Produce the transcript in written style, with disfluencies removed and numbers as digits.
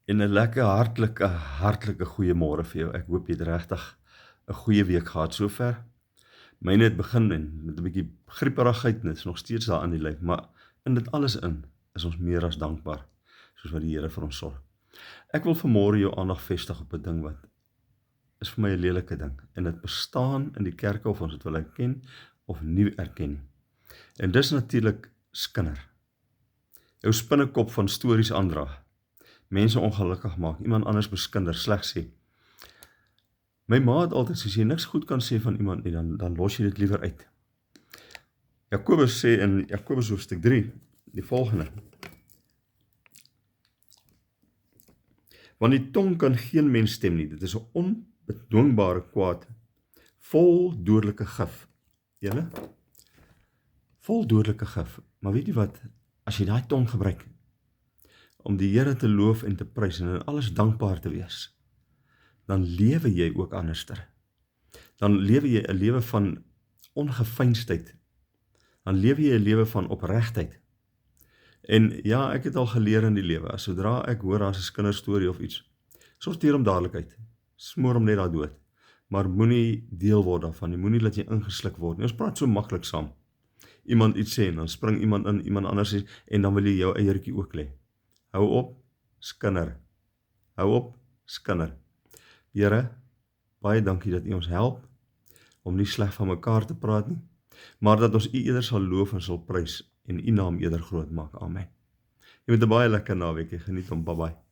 En 'n lekker hartlike goeiemôre vir jou. Ek hoop jy het regtig 'n goeie week gehad sover. Myne het begin en met 'n bietjie grieperigheid en dit is nog steeds daar aan die lyf, maar in dit alles is ons meer as dankbaar, soos wat die Here vir ons sorg. Ek wil vanmôre jou aandag vestig op 'n ding wat is vir my 'n lelike ding en dit bestaan in die kerke of ons dit wil erken of nie erken nie. En dis natuurlik skinder. Jou spinnekop van stories aandra. Mense ongelukkig maak, iemand anders beskinder, sleg sê. My ma het altyd gesê, as jy niks goed kan sê van iemand nie, dan los jy dit liewer uit. Jakobus sê in Jakobus hoofstuk 3, die volgende. Want die tong kan geen mens stem nie, dit is 'n onbedwingbare kwaad, vol dodelike gif. Julle? Vol dodelike gif, maar weet jy wat, as jy daai tong gebruik, om die Here te loof en te prys en in alles dankbaar te wees, dan lewe jy ook anderster. Dan lewe jy 'n lewe van ongeveinsdheid. Dan lewe jy 'n lewe van opregtheid. En ja, ek het al geleer in die lewe, as sodra ek hoor daar's 'n kinderstorie of iets, sorteer hom dadelik uit. Smoor hom net daar dood. Maar moenie deel word daarvan nie, moenie dat jy ingesluk word nie. Ons praat so maklik saam. Iemand iets sê en dan spring iemand in, iemand anders sê, en dan wil jy jou eiertjie ook lê. Hou op, skinder. Hou op, skinder. Here, baie dankie dat U ons help om nie sleg van mekaar te praat nie, maar dat ons U eerder sal loof en sal prys en U naam eerder groot maak. Amen. Jy moet 'n baie lekker naweek hê, geniet hom, bye bye.